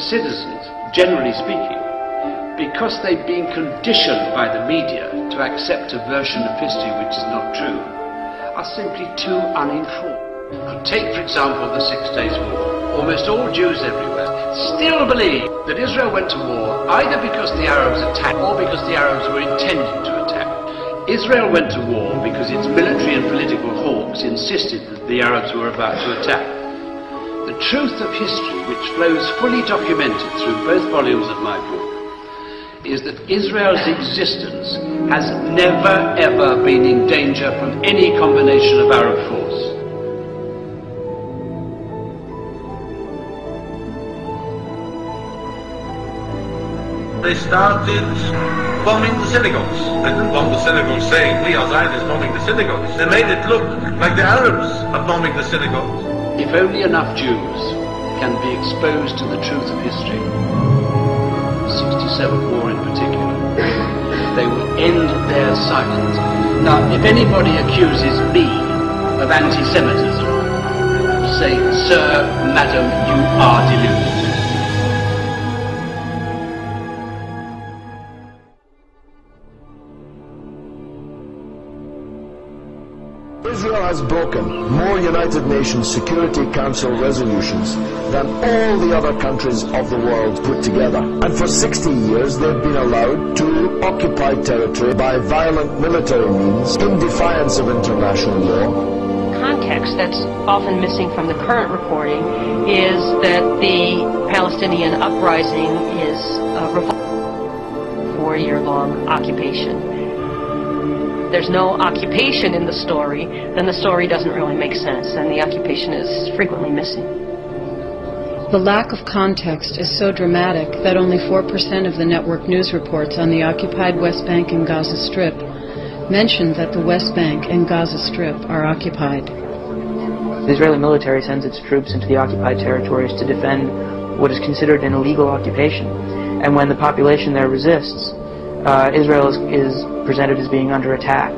the citizens, generally speaking, because they've been conditioned by the media to accept a version of history which is not true, are simply too uninformed. Take, for example, the 6 Days War. Almost all Jews everywhere still believe that Israel went to war either because the Arabs attacked or because the Arabs were intending to attack. Israel went to war because its military and political hawks insisted that the Arabs were about to attack. The truth of history, which flows fully documented through both volumes of my book, is that Israel's existence has never ever been in danger from any combination of Arab force. They started bombing the synagogues. They didn't bomb the synagogues saying, we are Zionists bombing the synagogues. They made it look like the Arabs are bombing the synagogues. If only enough Jews can be exposed to the truth of history, the 67 war in particular, they will end their silence. Now, if anybody accuses me of anti-Semitism, say, sir, madam, you are deluded. Israel has broken more United Nations Security Council resolutions than all the other countries of the world put together. And for 60 years they've been allowed to occupy territory by violent military means in defiance of international law. Context that's often missing from the current reporting is that the Palestinian uprising is a revolt, 4-year-long occupation. There's no occupation in the story, then the story doesn't really make sense, and the occupation is frequently missing. The lack of context is so dramatic that only 4% of the network news reports on the occupied West Bank and Gaza Strip mention that the West Bank and Gaza Strip are occupied. The Israeli military sends its troops into the occupied territories to defend what is considered an illegal occupation, and when the population there resists, Israel is presented as being under attack.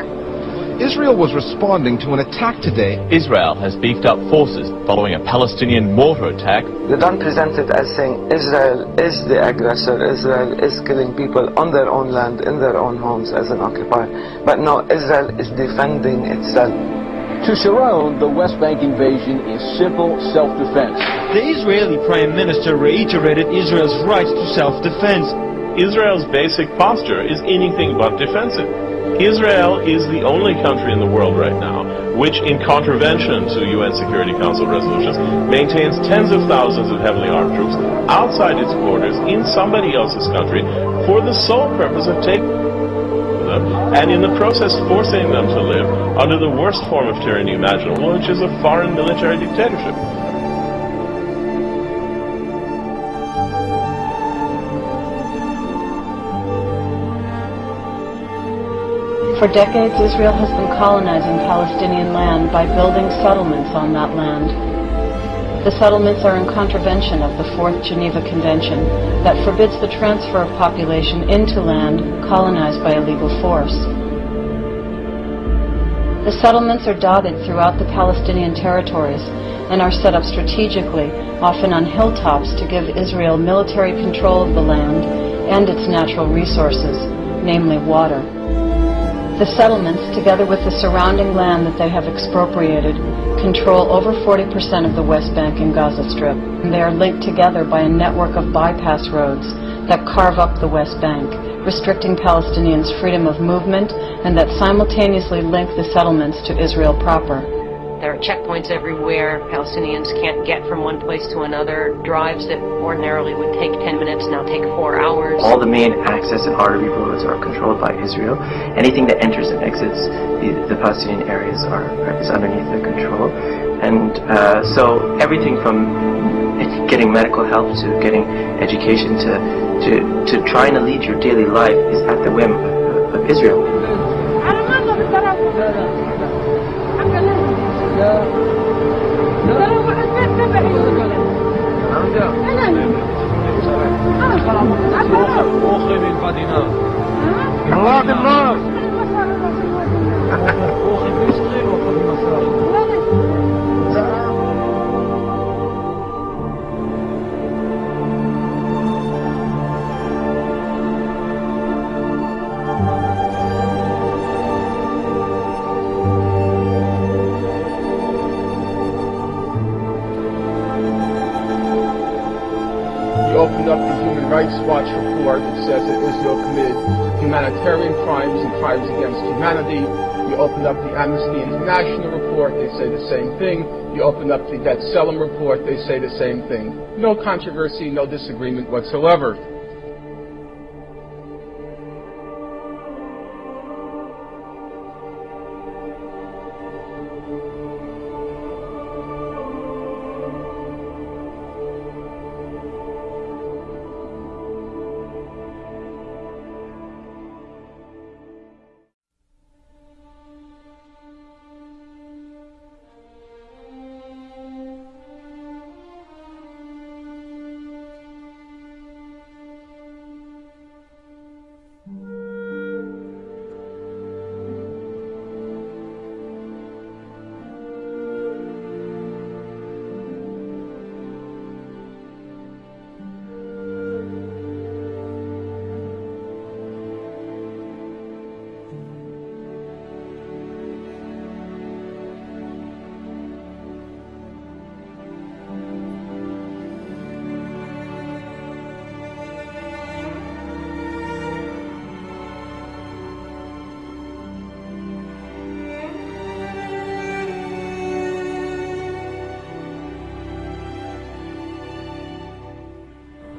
Israel was responding to an attack today. Israel has beefed up forces following a Palestinian mortar attack. They don't present it as saying Israel is the aggressor, Israel is killing people on their own land, in their own homes as an occupier. But no, Israel is defending itself. To Sharon, the West Bank invasion is simple self-defense. The Israeli Prime Minister reiterated Israel's right to self-defense. Israel's basic posture is anything but defensive. Israel is the only country in the world right now which, in contravention to UN Security Council resolutions, maintains tens of thousands of heavily armed troops outside its borders in somebody else's country for the sole purpose of taking them and in the process forcing them to live under the worst form of tyranny imaginable, which is a foreign military dictatorship. For decades, Israel has been colonizing Palestinian land by building settlements on that land. The settlements are in contravention of the Fourth Geneva Convention that forbids the transfer of population into land colonized by illegal force. The settlements are dotted throughout the Palestinian territories and are set up strategically, often on hilltops, to give Israel military control of the land and its natural resources, namely water. The settlements, together with the surrounding land that they have expropriated, control over 40% of the West Bank and Gaza Strip. And they are linked together by a network of bypass roads that carve up the West Bank, restricting Palestinians' freedom of movement, and that simultaneously link the settlements to Israel proper. There are checkpoints everywhere. Palestinians can't get from one place to another. Drives that ordinarily would take 10 minutes now take 4 hours. All the main access and artery roads are controlled by Israel. Anything that enters and exits the Palestinian areas is underneath their control. And so everything from getting medical help to getting education to trying to lead your daily life is at the whim of Israel. such report, it says that Israel committed humanitarian crimes and crimes against humanity. You open up the Amnesty International report, they say the same thing. You open up the B'Tselem report, they say the same thing. No controversy, no disagreement whatsoever.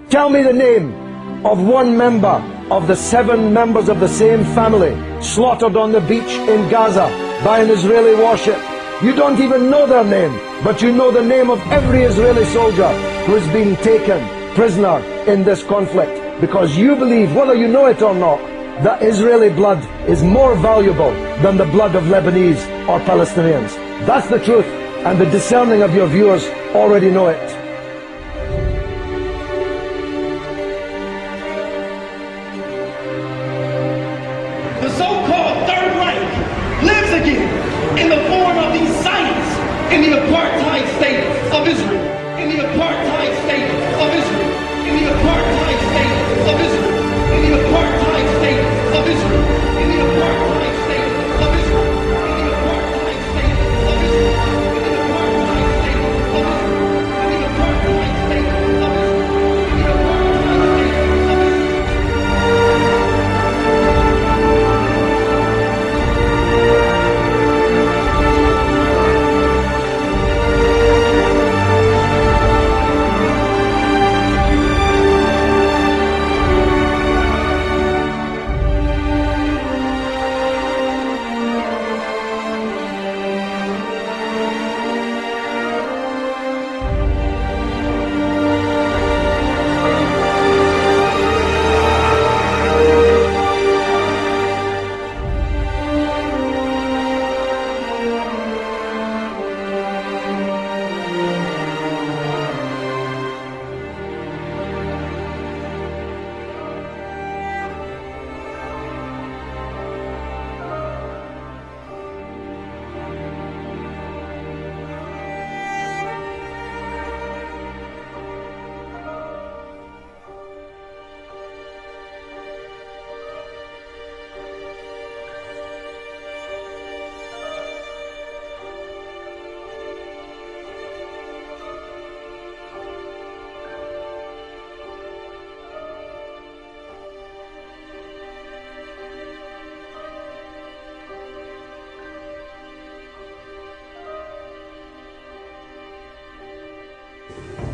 Tell me the name of one member of the 7 members of the same family slaughtered on the beach in Gaza by an Israeli warship. You don't even know their name, but you know the name of every Israeli soldier who has been taken prisoner in this conflict, because you believe, whether you know it or not, that Israeli blood is more valuable than the blood of Lebanese or Palestinians. That's the truth, and the discerning of your viewers already know it. The so-called Third Reich lives again in the form of these sites in the apartheid state of Israel. In the apartheid state of Israel. In the apartheid state of Israel. In the apartheid state of Israel. In the apartheid state of Israel. In the apartheid state of Israel. In the apartheid state of Israel. In the apartheid state of Israel. In the apartheid state of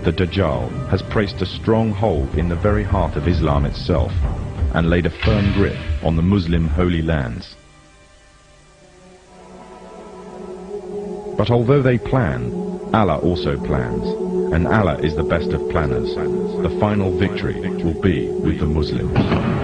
The Dajjal has placed a strong hold in the very heart of Islam itself and laid a firm grip on the Muslim holy lands. But although they plan, Allah also plans, and Allah is the best of planners. The final victory will be with the Muslims.